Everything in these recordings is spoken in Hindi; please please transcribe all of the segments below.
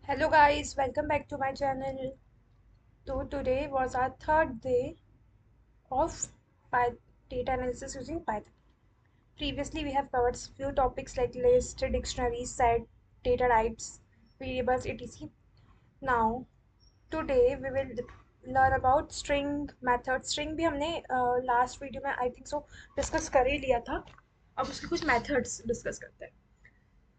Hello guys, welcome back to my channel. So today was our third day of data analysis using Python. Previously we have covered few topics like list, dictionaries, set, data types, variables, etc. Now today we will learn about string methods. String भी हमने लास्ट वीडियो में आई थिंक सो डिस्कस कर ही लिया था. अब उसके कुछ मेथड्स डिस्कस करते हैं.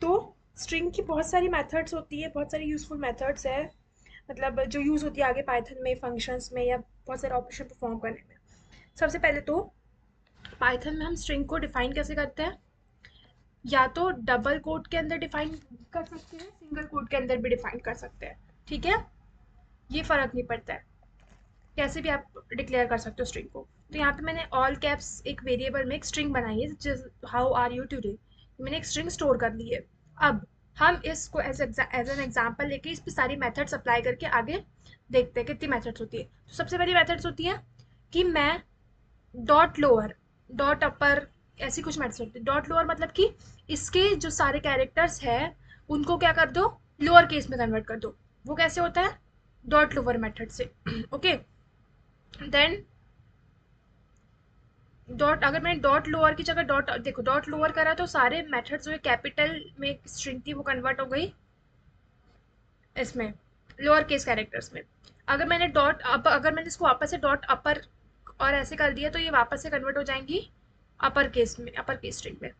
तो स्ट्रिंग की बहुत सारी मेथड्स होती है, बहुत सारी यूजफुल मेथड्स है, मतलब जो यूज़ होती है आगे पाइथन में फंक्शंस में या बहुत सारे ऑपरेशन परफॉर्म करने में. सबसे पहले तो पाइथन में हम स्ट्रिंग को डिफाइन कैसे करते हैं, या तो डबल कोट के अंदर डिफाइन कर सकते हैं, सिंगल कोट के अंदर भी डिफाइन कर सकते हैं. ठीक है, ये फर्क नहीं पड़ता है, कैसे भी आप डिक्लेयर कर सकते हो स्ट्रिंग को. तो यहाँ पे मैंने ऑल कैप्स एक वेरिएबल में एक स्ट्रिंग बनाई है, हाउ आर यू टुडे. मैंने एक स्ट्रिंग स्टोर कर ली है. अब हम इसको एज एन एग्जाम्पल लेके इस पर सारी मेथड्स अप्लाई करके आगे देखते हैं कितनी मेथड्स होती है. तो सबसे पहली मेथड्स होती है कि मैं डॉट लोअर, डॉट अपर, ऐसी कुछ मेथड्स होती है. डॉट लोअर मतलब कि इसके जो सारे कैरेक्टर्स है उनको क्या कर दो, लोअर केस में कन्वर्ट कर दो. वो कैसे होता है, डॉट लोअर मेथड से. ओके, देन डॉट, अगर मैंने डॉट लोअर की जगह डॉट, देखो डॉट लोअर करा तो सारे मेथड्स जो कैपिटल में स्ट्रिंग थी वो कन्वर्ट हो गई इसमें लोअर केस कैरेक्टर्स में. अगर मैंने डॉट अप, अगर मैंने इसको वापस से डॉट अपर और ऐसे कर दिया तो ये वापस से कन्वर्ट हो जाएंगी अपर केस में, अपर केस स्ट्रिंग में.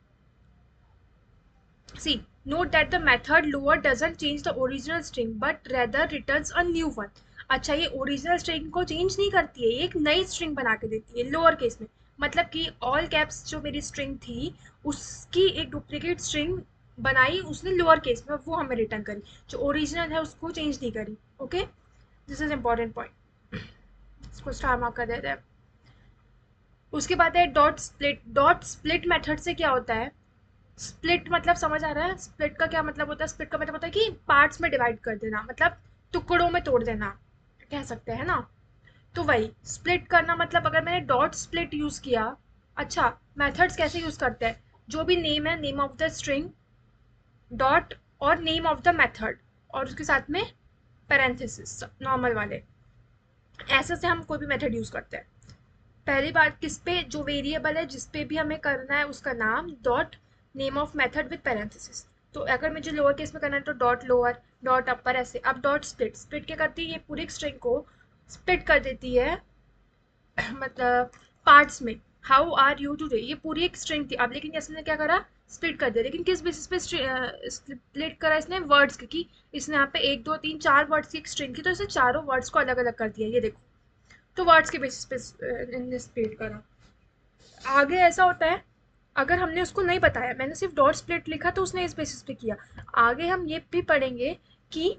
सी, note that the method lower doesn't change the original string but rather returns a new one. अच्छा, ये ओरिजिनल स्ट्रिंग को चेंज नहीं करती है, ये एक नई स्ट्रिंग बना के देती है लोअर केस में. मतलब कि ऑल कैप्स जो मेरी स्ट्रिंग थी उसकी एक डुप्लीकेट स्ट्रिंग बनाई उसने लोअर केस में, वो हमें रिटर्न करी. जो ओरिजिनल है उसको चेंज नहीं करी. Okay, this is important point, इसको स्टार मार्क कर देते हैं. उसके बाद है dot split. Dot split method से क्या होता है, स्प्लिट मतलब समझ आ रहा है, स्प्लिट का क्या मतलब होता है. स्प्लिट का मतलब होता है कि पार्ट्स में डिवाइड कर देना, मतलब टुकड़ों में तोड़ देना कह सकते हैं ना. तो वही स्प्लिट करना, मतलब अगर मैंने डॉट स्प्लिट यूज किया. अच्छा, मेथड्स कैसे यूज करते हैं, जो भी नेम है, name of the string dot और नेम ऑफ द मेथड और उसके साथ में पैरेंथेसिस नॉर्मल वाले, ऐसे से हम कोई भी मेथड यूज करते हैं. पहली बात, किस पे, जो वेरिएबल है जिस पे भी हमें करना है उसका नाम dot name of method with parenthesis. तो अगर मुझे लोअर केस में करना है तो डॉट लोअर, डॉट अपर, ऐसे. अब डॉट स्प्लिट, स्प्लिट क्या करती है, ये पूरी स्ट्रिंग को स्प्लिट कर देती है मतलब पार्ट्स में. हाउ आर यू टुडे, ये पूरी एक स्ट्रिंग थी. अब लेकिन इसने क्या करा, स्प्लिट कर दिया. लेकिन किस बेसिस पे स्प्लिट करा इसने, वर्ड्स की. इसने यहाँ पे एक दो तीन चार वर्ड्स की एक स्ट्रिंग थी तो इसे चारों वर्ड्स को अलग अलग कर दिया, ये देखो. तो वर्ड्स के बेसिस पे इनने स्प्लिट करा. आगे ऐसा होता है, अगर हमने उसको नहीं बताया, मैंने सिर्फ डॉट स्प्लिट लिखा तो उसने इस बेसिस पे किया. आगे हम ये भी पढ़ेंगे कि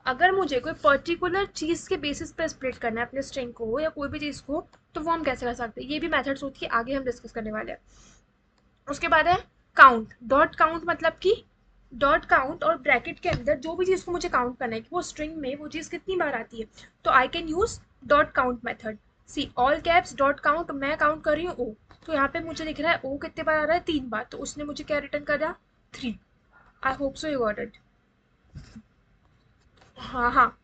अगर मुझे कोई पर्टिकुलर चीज़ के बेसिस पे स्प्लिट करना है अपने स्ट्रिंग को या कोई भी चीज़ को, तो वो हम कैसे कर सकते हैं. ये भी मेथड्स होती है, आगे हम डिस्कस करने वाले हैं. उसके बाद है काउंट. डॉट काउंट मतलब कि डॉट काउंट और ब्रैकेट के अंदर जो भी चीज़ को मुझे काउंट करना है कि वो स्ट्रिंग में वो चीज़ कितनी बार आती है, तो I can use dot count method. See, all caps dot count, मैं काउंट कर रही हूँ ओ, तो यहाँ पे मुझे लिख रहा है ओ कितने बार आ रहा है, 3 बार, तो उसने मुझे क्या रिटर्न कर दिया, 3. I hope so you got it. हाँ हाँ.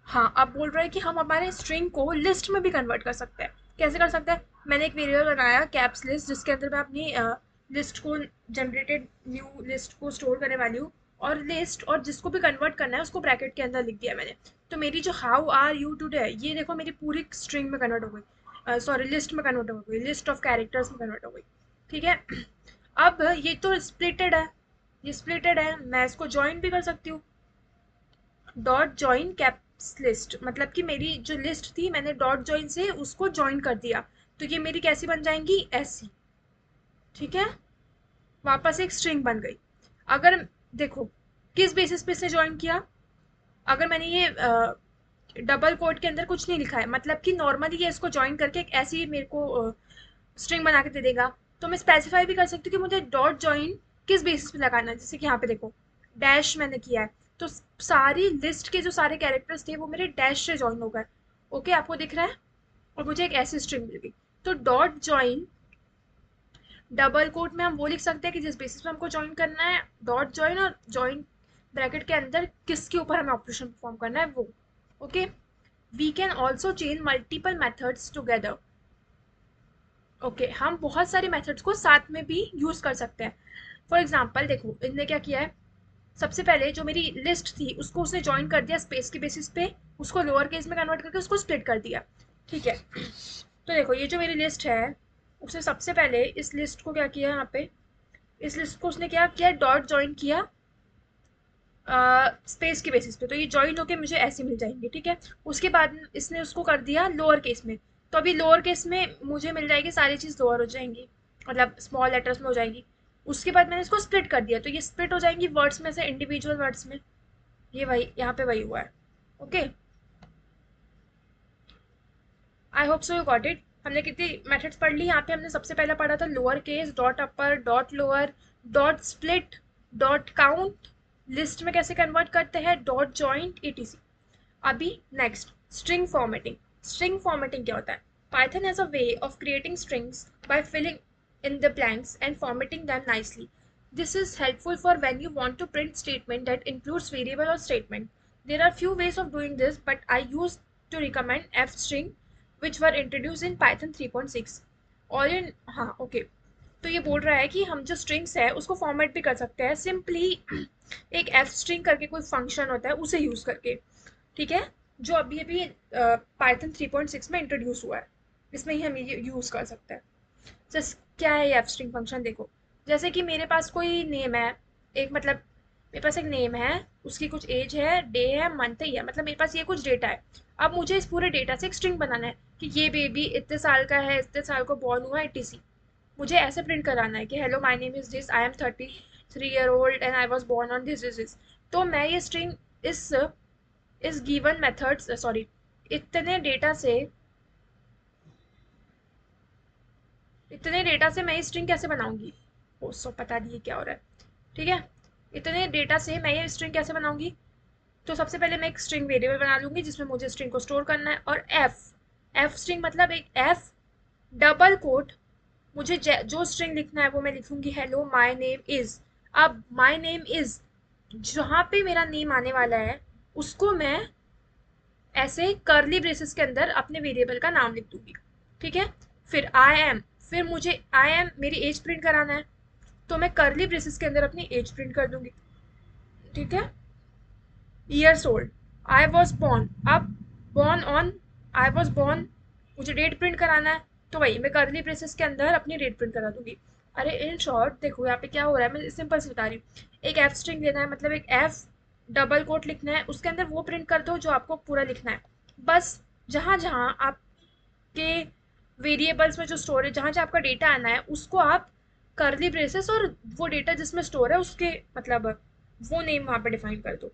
हाँ, अब बोल रहे हैं कि हम हमारे स्ट्रिंग को लिस्ट में भी कन्वर्ट कर सकते हैं. कैसे कर सकते हैं, मैंने एक वेरिएबल बनाया कैप्स लिस्ट जिसके अंदर मैं अपनी लिस्ट को, जनरेटेड न्यू लिस्ट को स्टोर करने वाली हूँ. और लिस्ट और जिसको भी कन्वर्ट करना है उसको ब्रैकेट के अंदर लिख दिया मैंने. तो मेरी जो हाउ आर यू टुडे है, ये देखो मेरी पूरी स्ट्रिंग में कन्वर्ट हो गई, सॉरी लिस्ट में कन्वर्ट हो गई, लिस्ट ऑफ कैरेक्टर्स में कन्वर्ट हो गई. ठीक है. अब ये तो स्प्लिटेड है, ये स्प्लिटेड है, मैं इसको ज्वाइन भी कर सकती हूँ. डॉट जॉइन कैप्स लिस्ट मतलब कि मेरी जो लिस्ट थी मैंने डॉट जॉइन से उसको जॉइन कर दिया, तो ये मेरी कैसी बन जाएंगी, ऐसी. ठीक है, वापस एक स्ट्रिंग बन गई. अगर देखो किस बेसिस पे से ज्वाइन किया, अगर मैंने ये डबल कोट के अंदर कुछ नहीं लिखा है, मतलब कि नॉर्मली ये इसको ज्वाइन करके एक ऐसी मेरे को स्ट्रिंग बना के दे देगा, तो मैं स्पेसिफाई भी कर सकती हूँ कि मुझे डॉट जॉइन किस बेसिस पे लगाना है. जैसे कि यहाँ पे देखो डैश मैंने किया है, तो सारी लिस्ट के जो सारे कैरेक्टर्स थे वो मेरे डैश से ज्वाइन हो गए. ओके, आपको दिख रहा है, और मुझे एक ऐसी स्ट्रिंग मिल गई. तो डॉट जॉइन डबल कोट में हम वो लिख सकते हैं कि जिस बेसिस पे हमको ज्वाइन करना है, डॉट जॉइन, और जॉइन ब्रैकेट के अंदर किसके ऊपर हमें ऑपरेशन परफॉर्म करना है वो। Okay, we can also change multiple methods together. Okay, हम बहुत सारे मेथड्स को साथ में भी यूज कर सकते हैं। फॉर एग्जाम्पल देखो इनने क्या किया है, सबसे पहले जो मेरी लिस्ट थी उसको उसने ज्वाइन कर दिया स्पेस के बेसिस पे, उसको लोअर केस में कन्वर्ट करके उसको स्प्लिट कर दिया। ठीक है, तो देखो ये जो मेरी लिस्ट है, उसने सबसे पहले इस लिस्ट को क्या किया यहाँ पे, इस लिस्ट को उसने क्या किया, डॉट ज्वाइन किया स्पेस के बेसिस पे, तो ये ज्वाइन होके मुझे ऐसे मिल जाएंगे। ठीक है, उसके बाद इसने उसको कर दिया लोअर केस में, तो अभी लोअर केस में मुझे मिल जाएगी सारी चीज़ लोअर हो जाएंगी, मतलब स्मॉल लेटर्स में हो जाएगी। उसके बाद मैंने इसको स्प्लिट कर दिया, तो ये स्प्लिट हो जाएंगी वर्ड्स में से, इंडिविजुअल वर्ड्स में। ये वही यहाँ पे वही हुआ है। Okay, I hope so you got it. हमने कितनी मेथड्स पढ़ ली यहाँ पे, हमने सबसे पहला पढ़ा था lower case, dot upper, dot lower, dot split, dot count, list में कैसे कन्वर्ट करते हैं, डॉट जॉइंट, etc। अभी next string formatting. String formatting क्या होता है? Python has a way of creating strings by filling in the blanks and formatting them nicely. This is helpful for when you want to print statement that includes variable or statement. There are few ways of doing this, but I used to recommend fstring, which were introduced in Python 3.6. और इन हाँ ओके, तो ये बोल रहा है कि हम जो स्ट्रिंग्स है उसको फॉर्मेट भी कर सकते हैं सिंपली एक एफ स्ट्रिंग करके कोई फंक्शन होता है उसे यूज करके। ठीक है, जो अभी अभी पाइथन 3.6 में इंट्रोड्यूस हुआ है, इसमें ही हम ये यूज कर सकते हैं। जैसे क्या है ये एफ स्ट्रिंग फंक्शन, देखो जैसे कि मेरे पास कोई नेम है, एक मतलब मेरे पास एक नेम है, उसकी कुछ एज है, डे है, मंथ है, मतलब मेरे पास ये कुछ डेटा है। अब मुझे इस पूरे डेटा से एक स्ट्रिंग बनाना है कि ये बेबी इतने साल का है, इतने साल को बॉर्न हुआ है, etc। मुझे ऐसे प्रिंट कराना है कि hello my name is this, I am 33 year old and I was born on this. तो मैं ये स्ट्रिंग इस गिवन मेथड्स सॉरी इतने डेटा से इतने डेटा से मैं ये स्ट्रिंग कैसे बनाऊंगी, ओ सो पता नहीं क्या हो रहा है। ठीक है, इतने डेटा से मैं ये स्ट्रिंग कैसे बनाऊंगी, तो सबसे पहले मैं एक स्ट्रिंग वेरिएबल बना लूंगी जिसमें मुझे स्ट्रिंग को स्टोर करना है, और एफ एफ स्ट्रिंग मतलब एक एफ डबल कोट, मुझे जो स्ट्रिंग लिखना है वो मैं लिखूंगी हेलो माय नेम इज। अब माय नेम इज जहाँ पे मेरा नेम आने वाला है उसको मैं ऐसे कर्ली ब्रेसेस के अंदर अपने वेरिएबल का नाम लिख दूंगी। ठीक है, फिर आई एम, फिर मुझे आई एम मेरी एज प्रिंट कराना है, तो मैं कर्ली ब्रेसेस के अंदर अपनी एज प्रिंट कर दूंगी। ठीक है, years old, I was born, अब born on, I was born, मुझे डेट प्रिंट कराना है, तो वही मैं कर्ली ब्रेसेस के अंदर अपनी डेट प्रिंट करा दूंगी। अरे इन शॉर्ट देखो यहाँ पे क्या हो रहा है, मैं सिंपल से बता रही हूँ। एक एफ स्ट्रिंग लेना है, मतलब एक एफ डबल कोट लिखना है, उसके अंदर वो प्रिंट कर दो जो आपको पूरा लिखना है। बस जहाँ जहाँ आपके वेरिएबल्स में जो स्टोर है, जहाँ जहाँ आपका डेटा आना है उसको आप कर्ली ब्रेसेस और वो डेटा जिसमें स्टोर है उसके मतलब वो नेम वहाँ पे डिफाइन कर दो।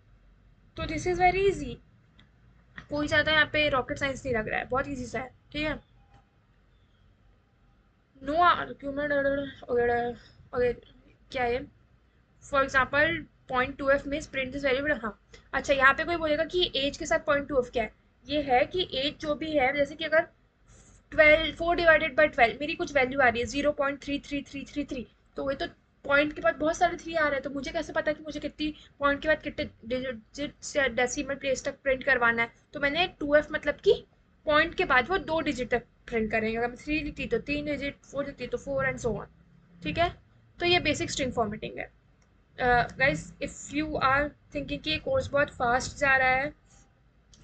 तो दिस इज़ वेरी इजी, कोई ज़्यादा यहाँ पे रॉकेट साइंस नहीं लग रहा है, बहुत इजी सा है। ठीक है, नो आर्ग्यूमेंट वगैरह क्या है, for example point two F में प्रिंट दिस वेरिएबल। हाँ अच्छा, यहाँ पे कोई बोलेगा कि एज के साथ पॉइंट टू एफ क्या है, ये है कि एज जो भी है, जैसे कि अगर 4 डिवाइडेड बाई 12 मेरी कुछ वैल्यू आ रही है 0.33333, तो ये तो पॉइंट के बाद बहुत सारे थ्री आ रहे हैं, तो मुझे कैसे पता कि मुझे कितनी पॉइंट के बाद कितने डिजिट डेसिमल प्लेस तक प्रिंट करवाना है। तो मैंने 2f मतलब कि पॉइंट के बाद वो 2 डिजिट तक प्रिंट करेंगे, अगर मैं 3 लिखती तो 3 डिजिट, 4 लिखती तो 4 एंड सो ऑन। ठीक है, तो ये बेसिक स्ट्रिंग फॉर्मेटिंग है। Guys if you are thinking कि ये कोर्स बहुत फास्ट जा रहा है,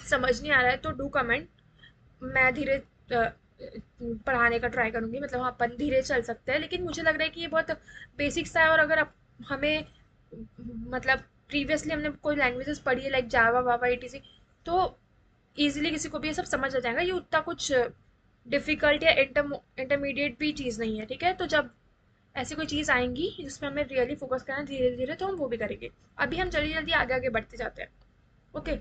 समझ नहीं आ रहा है, तो डू कमेंट, मैं धीरे पढ़ाने का ट्राई करूँगी, मतलब हाँ अपन धीरे चल सकते हैं, लेकिन मुझे लग रहा है कि ये बहुत बेसिक सा है, और अगर हमें मतलब प्रीवियसली हमने कोई लैंग्वेजेस पढ़ी है लाइक जावा वावा etc, तो ईजिली किसी को भी ये सब समझ आ जाएगा, ये उतना कुछ डिफ़िकल्ट या इंटरमीडिएट भी चीज़ नहीं है। ठीक है, तो जब ऐसी कोई चीज़ आएंगी जिसमें हमें रियली फोकस करना है धीरे धीरे, तो हम वो भी करेंगे। अभी हम जल्दी जल्दी आगे आगे बढ़ते जाते हैं। ओके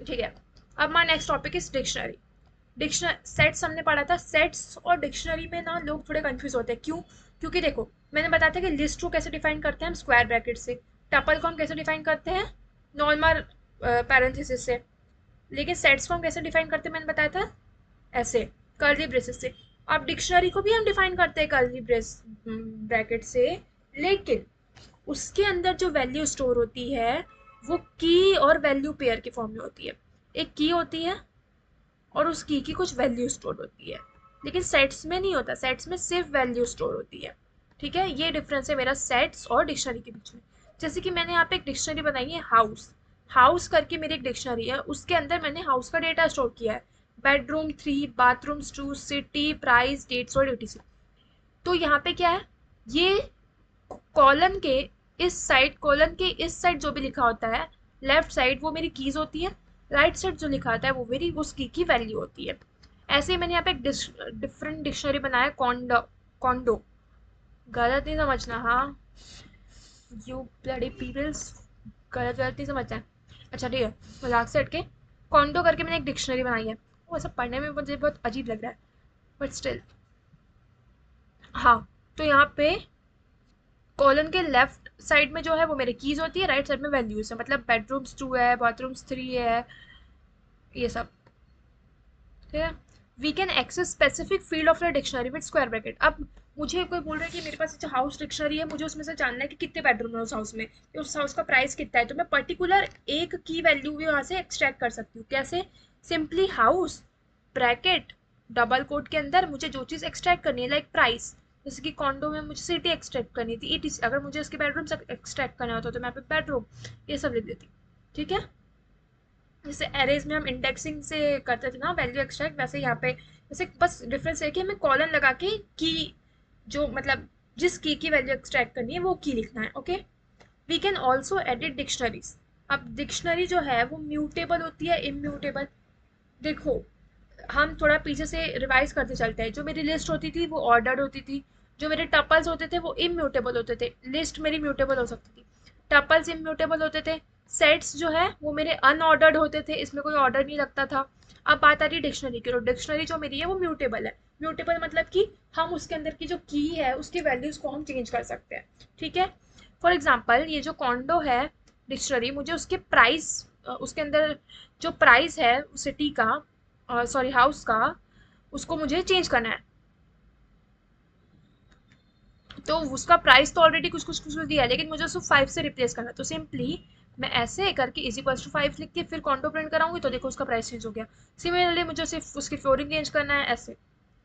ठीक है, अब हमारा next topic is dictionary. Dictionary sets हमने पढ़ा था, सेट्स और डिक्शनरी में ना लोग थोड़े कंफ्यूज होते हैं, क्यों? क्योंकि देखो मैंने बताया था कि लिस्ट को कैसे डिफाइन करते हैं हम स्क्वायर ब्रैकेट से, टपल को हम कैसे डिफाइन करते हैं नॉर्मल पैरेंथेसिस से, लेकिन सेट्स को हम कैसे डिफाइन करते हैं मैंने बताया था ऐसे कर्ली ब्रेसेस से। अब डिक्शनरी को भी हम डिफाइन करते हैं कर्ली ब्रेस ब्रैकेट से, लेकिन उसके अंदर जो वैल्यू स्टोर होती है वो की और वैल्यू पेयर के फॉर्म में होती है। एक की होती है और उस की कुछ वैल्यू स्टोर होती है, लेकिन सेट्स में नहीं होता, सेट्स में सिर्फ वैल्यू स्टोर होती है। ठीक है, ये डिफरेंस है मेरा सेट्स और डिक्शनरी के बीच में। जैसे कि मैंने यहाँ पे एक डिक्शनरी बनाई है हाउस, हाउस करके मेरी एक डिक्शनरी है, उसके अंदर मैंने हाउस का डेटा स्टोर किया है, bedroom 3, bathrooms 2, city, price, dates और यूटीसी। तो यहाँ पे क्या है, ये कॉलन के इस साइड जो भी लिखा होता है, लेफ्ट साइड वो मेरी कीज होती है, राइट साइड जो लिखा होता है वो मेरी उस की वैल्यू होती है। ऐसे ही मैंने यहाँ पे एक डिफरेंट डिक्शनरी बनाया, कॉन्डो, कॉन्डो, गलत नहीं समझना हाँ, यू ब्लडी पीपल्स, गलत गलत नहीं समझना है। अच्छा ठीक है, मजाक से हटके, कॉन्डो करके मैंने एक डिक्शनरी बनाई है। वो ऐसा पढ़ने में मुझे बहुत अजीब लग रहा है, बट स्टिल। हाँ, तो यहाँ पे कॉलन के लेफ्ट साइड में जो है वो मेरे कीज होती है, राइट साइड में वैल्यूज है, मतलब बेडरूम्स 2 है, बाथरूम्स 3 है, ये सब। ठीक है, we can access specific field of the dictionary with square bracket. अब मुझे कोई बोल रहा है कि मेरे पास जो हाउस डिक्शनरी है, मुझे उसमें से जानना है कि कितने बेडरूम है उस हाउस में, या उस हाउस का प्राइस कितना है, तो मैं पर्टिकुलर एक की वैल्यू भी वहां से एक्सट्रैक्ट कर सकती हूँ। कैसे? Simply house bracket double quote के अंदर मुझे जो चीज़ एक्सट्रैक्ट करनी है, लाइक प्राइस, जैसे कि कॉन्डो में मुझे सिटी एक्सट्रैक्ट करनी थी, ETC, अगर मुझे उसके बेडरूम एक्सट्रैक्ट करना होता तो मैं पे बेडरूम ये सब लिख देती। ठीक है, जैसे एरेज में हम इंडेक्सिंग से करते थे ना वैल्यू एक्सट्रैक्ट, वैसे यहाँ पे जैसे बस डिफरेंस है कि हमें कॉलन लगा के की, जो मतलब जिस की वैल्यू एक्सट्रैक्ट करनी है वो की लिखना है। Okay, we can also edit dictionaries. अब डिक्शनरी जो है वो म्यूटेबल होती है, इम्यूटेबल। देखो, हम थोड़ा पीछे से रिवाइज करते चलते हैं। जो मेरी लिस्ट होती थी वो ऑर्डर्ड होती थी, जो मेरे टपल्स होते थे वो इम्यूटेबल होते थे, लिस्ट मेरी म्यूटेबल हो सकती थी, टपल्स इम्यूटेबल होते थे, सेट्स जो है वो मेरे अनऑर्डर्ड होते थे, इसमें कोई ऑर्डर नहीं लगता था। अब बात आ रही है डिक्शनरी की, तो डिक्शनरी जो मेरी है वो म्यूटेबल है। म्यूटेबल मतलब कि हम उसके अंदर की जो की है उसकी वैल्यूज को हम चेंज कर सकते हैं। ठीक है, फॉर एग्जाम्पल ये जो कॉन्डो है डिक्शनरी, मुझे उसके प्राइस, उसके अंदर जो प्राइस है सिटी का, सॉरी हाउस का, उसको मुझे चेंज करना है। तो उसका प्राइस तो ऑलरेडी कुछ कुछ कुछ दिया है, लेकिन मुझे उसको 5 से रिप्लेस करना है। तो सिंपली मैं ऐसे करके इज इक्वल्स टू 5 लिख के फिर कॉन्टो प्रिंट कराऊंगी, तो देखो उसका प्राइस चेंज हो गया। सिमिलरली मुझे सिर्फ उसकी फ्लोरिंग चेंज करना है, ऐसे।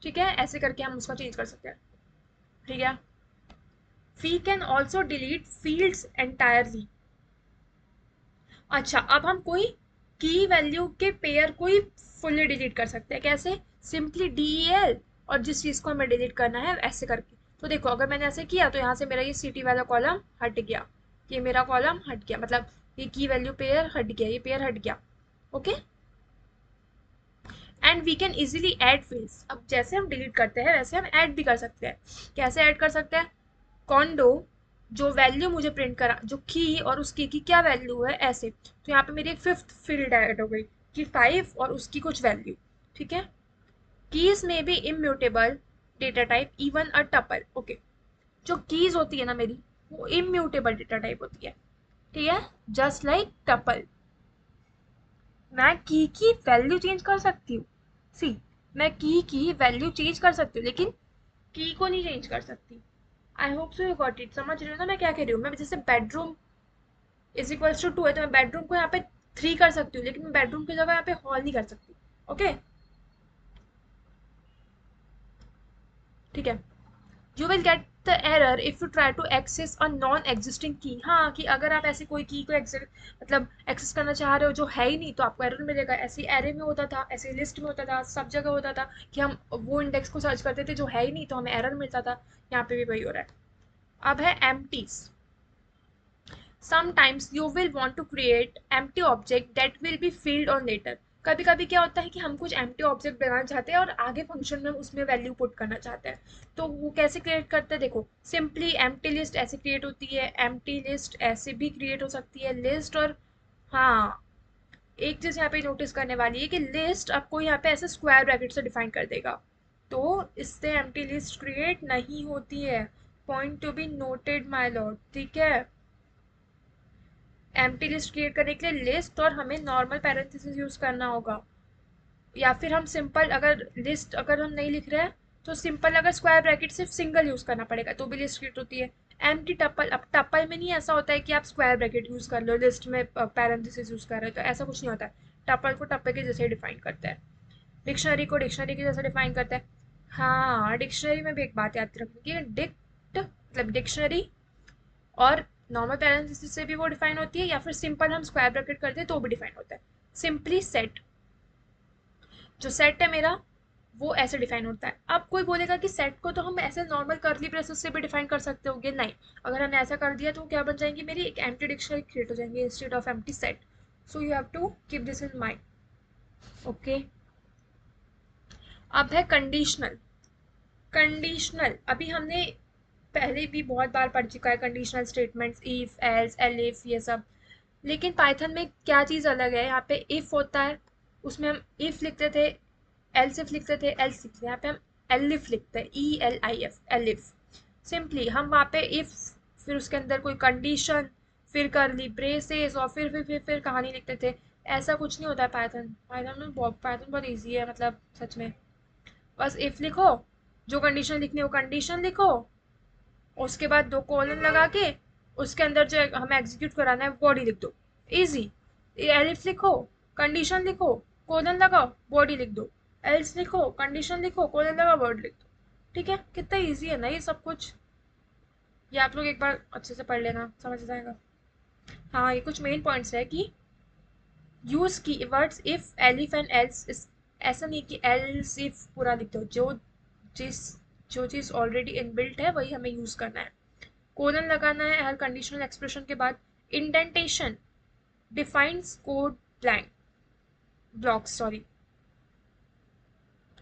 ठीक है, ऐसे करके हम उसका चेंज कर सकते हैं। ठीक है, we can also delete fields entirely. अच्छा, अब हम कोई की वैल्यू के पेयर को ही फुल्ली डिलीट कर सकते हैं। कैसे? सिंपली DEL, और जिस चीज़ को हमें डिलीट करना है ऐसे करके। तो देखो, अगर मैंने ऐसे किया तो यहाँ से मेरा ये सिटी वाला कॉलम हट गया, ये मेरा कॉलम हट गया, मतलब ये की वैल्यू पेयर हट गया, ये पेयर हट गया। Okay, and we can easily add fields. अब जैसे हम डिलीट करते हैं वैसे हम ऐड भी कर सकते हैं। कैसे ऐड कर सकते हैं? कॉन्डो, जो वैल्यू मुझे प्रिंट करा, जो की और उस की क्या वैल्यू है, ऐसे। तो यहाँ पे मेरी एक फिफ्थ फील्ड ऐड हो गई कि 5 और उसकी कुछ वैल्यू। ठीक है, कीज में भी इम्यूटेबल डेटा टाइप, इवन अ टपल। ओके, जो कीज होती है ना मेरी, वो इम्यूटेबल डेटा टाइप होती है। ठीक है, जस्ट लाइक टपल, मैं की वैल्यू चेंज कर सकती हूँ। सी, मैं की वैल्यू चेंज कर सकती हूँ, लेकिन की को नहीं चेंज कर सकती। I hope so you got it, समझ रहे हो ना मैं क्या कह रही हूँ? मैं जैसे बेडरूम इज इक्वल्स टू 2 है, तो मैं बेडरूम को यहाँ पे 3 कर सकती हूँ, लेकिन मैं बेडरूम की जगह यहाँ पे हॉल नहीं कर सकती। ओके, ठीक है, you will get the error if you try to access a non existing key. हाँ, कि अगर आप ऐसे कोई की को मतलब एक्सेस करना चाह रहे हो जो है ही नहीं, तो आपको एरर मिलेगा। ऐसे एरे में होता था, ऐसे लिस्ट में होता था, सब जगह होता था कि हम वो इंडेक्स को सर्च करते थे जो है ही नहीं, तो हमें एरर मिलता था। यहाँ पे भी वही हो रहा है। अब है empties. Sometimes you will want to create empty object that will be filled on later. कभी कभी क्या होता है कि हम कुछ empty object बनाना चाहते हैं और आगे फंक्शन में उसमें वैल्यू पुट करना चाहते हैं। तो वो कैसे क्रिएट करते हैं? देखो, सिंपली empty list ऐसे क्रिएट होती है, empty list ऐसे भी क्रिएट हो सकती है, लिस्ट। और हाँ, एक चीज यहाँ पे नोटिस करने वाली है कि लिस्ट आपको यहाँ पे ऐसे स्क्वायर ब्रैकेट से डिफाइन कर देगा, तो इससे एम्प्टी लिस्ट क्रिएट नहीं होती है। Point to be noted my Lord. ठीक है, एम्प्टी लिस्ट क्रिएट करने के लिए लिस्ट और हमें नॉर्मल पैरेंथेसिस यूज करना होगा, या फिर हम सिंपल, अगर लिस्ट अगर हम नहीं लिख रहे हैं तो सिंपल अगर स्क्वायर ब्रैकेट सिर्फ सिंगल यूज करना पड़ेगा तो भी लिस्ट क्रिएट होती है। एम्प्टी टपल, अब टपल में नहीं ऐसा होता है कि आप स्क्वायर ब्रैकेट यूज कर लो, लिस्ट में पैरेंथेसिस यूज कर रहे हो, तो ऐसा कुछ नहीं होता है। टपल को टपल के जैसे डिफाइन करता है, डिक्शनरी को डिक्शनरी के जैसे डिफाइन करता है। हाँ, डिक्शनरी में भी एक बात याद रखनी कि डिक्ट मतलब डिक्शनरी और नॉर्मल पैरेंथेसिस से भी वो डिफाइन होती है, या फिर सिंपल हम स्क्वायर ब्रैकेट करते हैं तो भी डिफाइन होता है। सिंपली सेट, जो सेट है मेरा वो ऐसे डिफाइन होता है। अब कोई बोलेगा कि सेट को तो हम ऐसे नॉर्मल कर्ली ब्रेसेस से भी डिफाइन कर सकते होंगे, नहीं। अगर हमने ऐसा कर दिया तो क्या बन जाएंगी, मेरी एक एम्प्टी डिक्शनरी क्रिएट हो जाएंगी instead of empty set. So you have to keep this in mind. Okay, अब है कंडीशनल। कंडीशनल अभी हमने पहले भी बहुत बार पढ़ चुका है, conditional statements, if, else, elif, ये सब। लेकिन पाइथन में क्या चीज़ अलग है, यहाँ पे इफ होता है, उसमें हम इफ लिखते थे, एल्सिफ लिखते थे, एल्स लिखते थे, यहाँ पे हम एलिफ लिखते हैं, ELIF, एलिफ। सिंपली हम वहाँ पे इफ, फिर उसके अंदर कोई कंडीशन, फिर करली ब्रेसेस, और फिर कहानी लिखते थे। ऐसा कुछ नहीं होता है पाइथन। पाइथन बहुत ईजी है, मतलब सच में। बस इफ लिखो, जो कंडीशन लिखनी है वो कंडीशन लिखो, उसके बाद दो कोलन लगा के उसके अंदर जो हमें एग्जीक्यूट कराना है बॉडी लिख दो। इजी। एलिफ लिखो, कंडीशन लिखो, कोलन लगाओ, बॉडी लिख दो। एल्स लिखो, कंडीशन लिखो, कोलन लगाओ, बॉडी लिख दो। ठीक है, कितना इजी है ना ये सब कुछ। ये आप लोग एक बार अच्छे से पढ़ लेना, समझ जाएगा। हाँ, ये कुछ मेन पॉइंट्स है कि यूज की words if, elif and else. ऐसा नहीं कि एल्स इफ पूरा लिख दो, जिस जो चीज़ ऑलरेडी इनबिल्ट है वही हमें यूज करना है। कोलन लगाना है हर कंडीशनल एक्सप्रेशन के बाद। Indentation defines code blank blocks, sorry.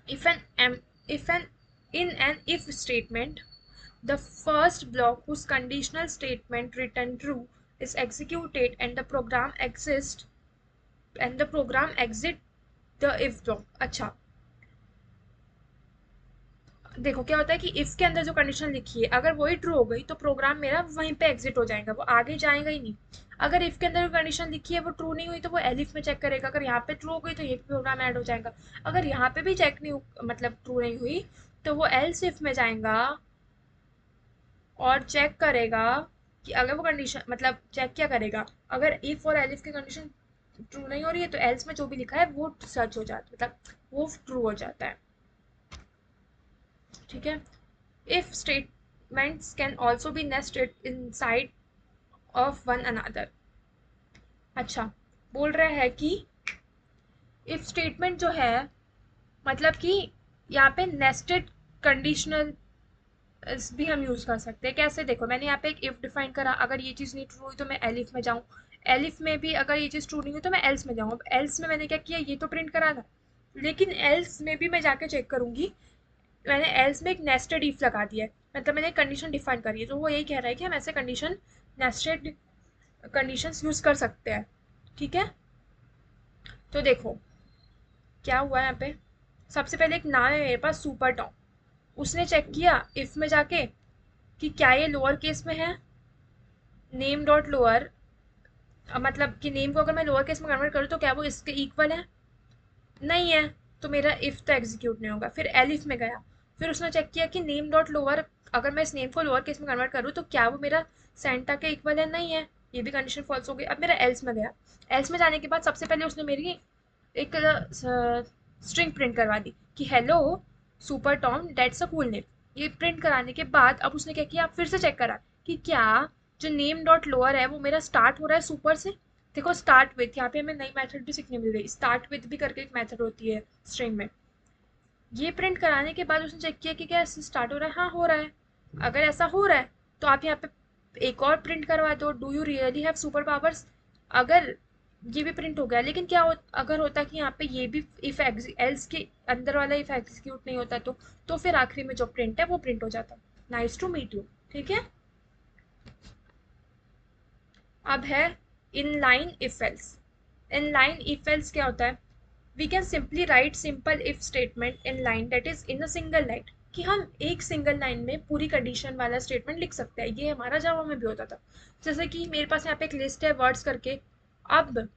if an if an in an if statement, the first block whose conditional statement return true is executed and the program exit the if block। अच्छा, देखो क्या होता है कि इफ के अंदर जो कंडीशन लिखी है अगर वही ट्रू हो गई तो प्रोग्राम मेरा वहीं पे एग्जिट हो जाएगा, वो आगे जाएगा ही नहीं। अगर इफ के अंदर कंडीशन लिखी है वो ट्रू नहीं हुई तो वो एलिफ में चेक करेगा, अगर यहाँ पे ट्रू हो गई तो ये प्रोग्राम ऐड हो जाएगा। अगर यहाँ पे भी चेक नहीं मतलब ट्रू नहीं हुई तो वो एल्स इफ में जाएगा और चेक करेगा कि अगर वो कंडीशन मतलब चेक क्या करेगा, अगर इफ और एलिफ की कंडीशन ट्रू नहीं हो रही है तो एल्स में जो भी लिखा है वो सर्च हो जाता है, मतलब वो ट्रू हो जाता है। ठीक है, if statements can also be nested inside of one another। अच्छा, बोल रहा है कि if statement जो है मतलब कि यहाँ पे nested conditional भी हम यूज कर सकते हैं। कैसे, देखो मैंने यहाँ पे एक इफ डिफाइन करा, अगर ये चीज़ नहीं ट्रू हुई तो मैं एलिफ में जाऊँ, एलिफ में भी अगर ये चीज़ ट्रू नहीं हुई तो मैं एल्स में जाऊँ। अब एल्स में मैंने क्या किया, ये तो प्रिंट करा था, लेकिन एल्स में भी मैं जाके चेक करूंगी। मैंने एल्स में एक नेस्टेड इफ लगा दिया है, मतलब मैंने कंडीशन डिफाइन करी है, तो वो यही कह रहा है कि हम ऐसे कंडीशन नेस्टेड कंडीशंस यूज कर सकते हैं। ठीक है, तो देखो क्या हुआ यहाँ पे। सबसे पहले एक नाम है मेरे पास सुपर टॉम, उसने चेक किया इफ में जाके कि क्या ये लोअर केस में है, नेम डॉट लोअर, मतलब कि नेम को अगर मैं लोअर केस में कन्वर्ट करूँ तो क्या वो इसके इक्वल है, नहीं है, तो मेरा इफ तो एग्जीक्यूट नहीं होगा। फिर एलिफ में गया, फिर उसने चेक किया कि नेम डॉट लोअर, अगर मैं इस नेम को लोअर केस में कन्वर्ट करूँ तो क्या वो मेरा सेंटा के इक्वल है, नहीं है, ये भी कंडीशन फॉल्स हो गई। अब मेरा एल्स में गया, एल्स में जाने के बाद सबसे पहले उसने मेरी एक स्ट्रिंग प्रिंट करवा दी कि hello super Tom dates a cool name. ये प्रिंट कराने के बाद अब उसने क्या किया, फिर से चेक करा कि क्या जो नेम डॉट लोअर है वो मेरा स्टार्ट हो रहा है सुपर से। देखो स्टार्ट विथ, यहाँ पे हमें नई मेथड भी सीखने मिल गई, स्टार्ट विथ भी करके एक मेथड होती है स्ट्रिंग में। ये प्रिंट कराने के बाद उसने चेक किया कि क्या ऐसे स्टार्ट हो रहा है, हाँ हो रहा है। अगर ऐसा हो रहा है तो आप यहाँ पे एक और प्रिंट करवा दो, do you really have super powers. अगर ये भी प्रिंट हो गया, लेकिन क्या अगर होता कि यहाँ पे ये भी इफ एल्स के अंदर वाला इफ एग्जीक्यूट नहीं होता तो फिर आखिरी में जो प्रिंट है वो प्रिंट हो जाता। Nice to meet you. ठीक है, अब है inline if else. Inline if else क्या होता है, we can simply write simple if statement in line that is in a single line, कि हम एक सिंगल लाइन में पूरी कंडीशन वाला स्टेटमेंट लिख सकते हैं। ये हमारा जावा में भी होता था। जैसे कि मेरे पास यहाँ पे एक लिस्ट है वर्ड्स करके, अब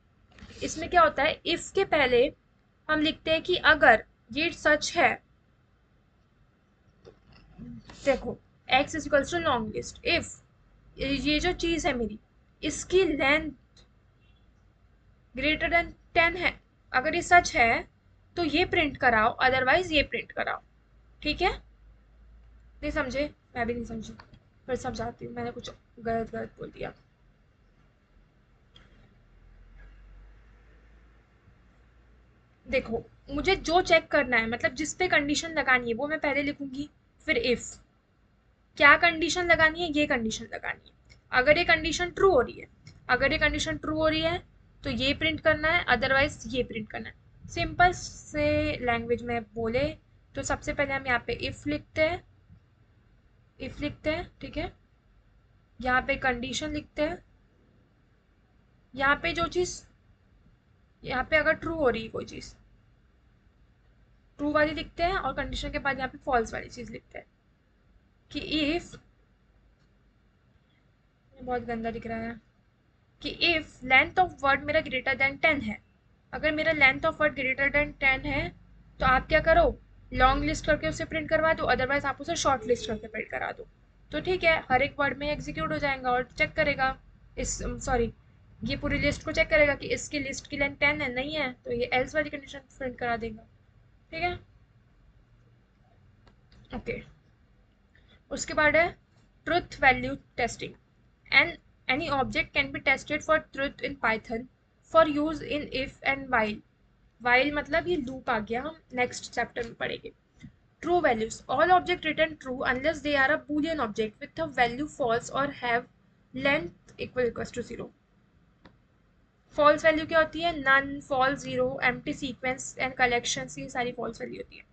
इसमें क्या होता है, इफ के पहले हम लिखते हैं कि अगर ये सच है, देखो x is equals to long list, if ये जो चीज़ है मेरी, इसकी लेंथ ग्रेटर देन 10 है, अगर ये सच है तो ये प्रिंट कराओ, अदरवाइज ये प्रिंट कराओ। ठीक है? नहीं समझे? मैं भी नहीं समझी, फिर समझाती हूँ, मैंने कुछ गलत गलत बोल दिया। देखो, मुझे जो चेक करना है, मतलब जिस पे कंडीशन लगानी है वो मैं पहले लिखूंगी, फिर इफ क्या कंडीशन लगानी है, ये कंडीशन लगानी है। अगर ये कंडीशन ट्रू हो रही है, अगर ये कंडीशन ट्रू हो रही है तो ये प्रिंट करना है, अदरवाइज ये प्रिंट करना है। सिंपल से लैंग्वेज में बोले तो सबसे पहले हम यहाँ पे इफ लिखते हैं, इफ लिखते हैं, ठीक है। यहाँ पे कंडीशन लिखते हैं, यहाँ पे जो चीज़, यहाँ पे अगर ट्रू हो रही है कोई चीज़, ट्रू वाली लिखते हैं, और कंडीशन के बाद यहाँ पे फॉल्स वाली चीज़ लिखते हैं कि इफ, बहुत गंदा दिख रहा है, कि इफ लेंथ ऑफ वर्ड मेरा ग्रेटर देन 10 है, अगर मेरा length of word greater than 10 है तो आप क्या करो, लॉन्ग लिस्ट करके उसे प्रिंट करवा दो, अदरवाइज आप उसे शॉर्ट लिस्ट करके प्रिंट करा दो। तो ठीक है, हर एक वर्ड में एग्जीक्यूट हो जाएगा और चेक करेगा, इस सॉरी, ये पूरी लिस्ट को चेक करेगा कि इसकी लिस्ट की लेंथ 10 है, नहीं है तो ये एल्स वाली कंडीशन प्रिंट करा देगा। ठीक है? ओके। उसके बाद है truth value testing. And any object can be tested for truth in Python for use in if and while मतलब ये loop आ गया, हम next chapter में पढ़ेंगे। True values, all object return true unless they are a boolean object with a value false or have length equals to 0। false value क्या होती है? none, false, zero, empty sequence and collections, ये सारी false value होती है।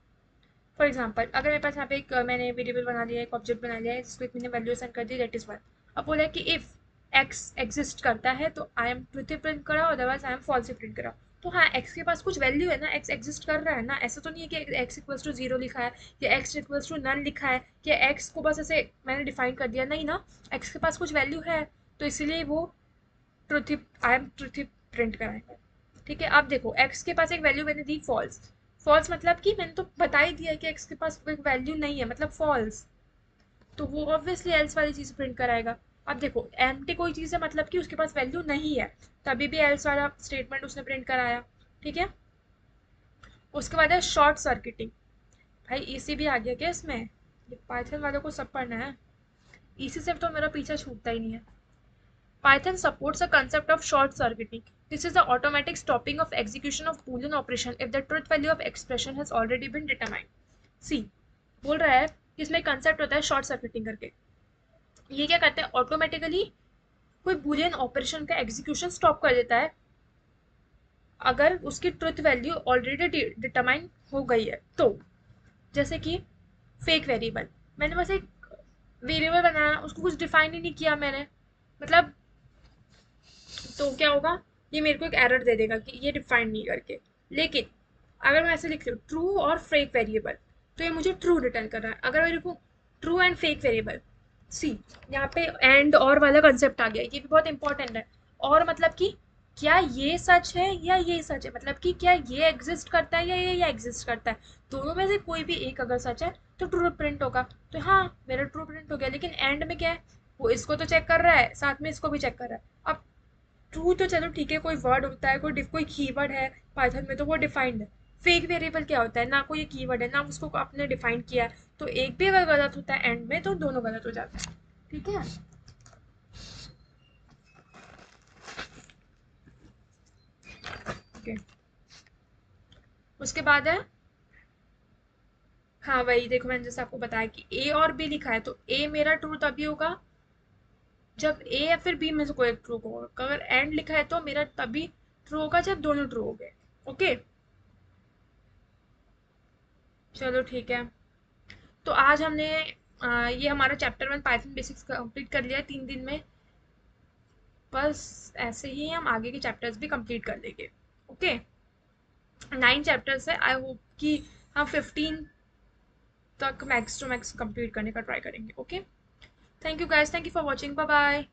फॉर एग्जाम्पल, अगर मेरे पास यहाँ पे एक मैंने वेरिएबल बना लिया है, एक ऑब्जेक्ट बना लिया है जिसको मैंने वैल्यू सेंड कर दी, दैट इज 1। अब बोला है कि इफ एक्स एग्जिस्ट करता है तो आई एम ट्रूथ प्रिंट कराओ, otherwise I am false print कराओ। तो हाँ, एक्स के पास कुछ वैल्यू है ना, एक्स एग्जिस्ट कर रहा है ना, ऐसा तो नहीं है कि एक्स इक्वल्स टू 0 लिखा है या एक्स इक्वल्स टू नन लिखा है, कि एक्स को बस ऐसे मैंने डिफाइन कर दिया, नहीं ना, एक्स के पास कुछ वैल्यू है, तो इसीलिए वो truth, I am truth print कराएंगे। ठीक है? अब देखो, एक्स के पास एक वैल्यू मैंने दी फॉल्स, फॉल्स मतलब कि मैंने तो बता ही दिया कि एक्स के पास कोई वैल्यू नहीं है, मतलब फॉल्स, तो वो ऑब्वियसली एल्स वाली चीज प्रिंट कराएगा। अब देखो, एम्प्टी कोई चीज है मतलब कि उसके पास वैल्यू नहीं है, तभी भी एल्स वाला स्टेटमेंट उसने प्रिंट कराया। ठीक है? उसके बाद है शॉर्ट सर्किटिंग। भाई इसी भी आ गया क्या इसमें? पाइथन वालों को सब पढ़ना है, इसी से तो मेरा पीछा छूटता ही नहीं है। Python supports a concept of short circuiting. This is the automatic stopping of execution of Boolean operation if the truth value of expression has already been determined. See, बोल रहा है कि इसमें कंसेप्ट होता है शॉर्ट सर्किटिंग करके। ये क्या करता है, ऑटोमेटिकली कोई बुलियन ऑपरेशन का एग्जीक्यूशन स्टॉप कर देता है अगर उसकी ट्रुथ वैल्यू ऑलरेडी डिटरमाइन हो गई है तो। जैसे कि फेक वेरिएबल, मैंने बस एक वेरिएबल बनाया, उसको कुछ डिफाइन ही नहीं किया मैंने, मतलब तो क्या होगा, ये मेरे को एक एरर दे देगा कि ये डिफाइन नहीं करके। लेकिन अगर मैं ऐसे लिख रही हूँ ट्रू और फेक वेरिएबल, तो ये मुझे ट्रू रिटर्न कर रहा है। अगर मैं लिखूँ ट्रू एंड फेक वेरिएबल, सी यहाँ पे एंड और वाला कंसेप्ट आ गया, ये भी बहुत इंपॉर्टेंट है। और मतलब कि क्या ये सच है या ये सच है, मतलब कि क्या ये एग्जिस्ट करता है या ये एग्जिस्ट करता है, दोनों में से कोई भी एक अगर सच है तो ट्रू प्रिंट होगा। तो हाँ, मेरा ट्रू प्रिंट हो गया, लेकिन एंड में क्या है, वो इसको तो चेक कर रहा है, साथ में इसको भी चेक कर रहा है। अब ट्रू तो चलो ठीक है, कोई वर्ड होता है, कोई कीवर्ड है पाइथन में तो वो डिफाइंड है। फेक वेरिएबल क्या होता है, ना कोई कीवर्ड है ना उसको आपने डिफाइन किया है, तो एक भी अगर गलत होता है एंड में तो दोनों गलत हो जाते हैं। ठीक है? ओके। उसके बाद है, हाँ वही देखो, मैंने जैसे आपको बताया कि ए और बी लिखा है, तो ए मेरा ट्रू तभी होगा जब ए या फिर बी में से कोई एक ट्रू होगा। अगर एंड लिखा है तो मेरा तभी ट्रू होगा जब दोनों ट्रू हो गए। ओके, चलो ठीक है। तो आज हमने ये हमारा चैप्टर 1 पाइथन बेसिक्स कंप्लीट कर लिया है 3 दिन में। बस ऐसे ही हम आगे के चैप्टर्स भी कंप्लीट कर लेंगे। ओके, 9 चैप्टर्स है, आई होप कि हम 15 तक मैक्स टू मैक्स कंप्लीट करने का ट्राई करेंगे। Okay, thank you guys, thank you for watching, bye bye.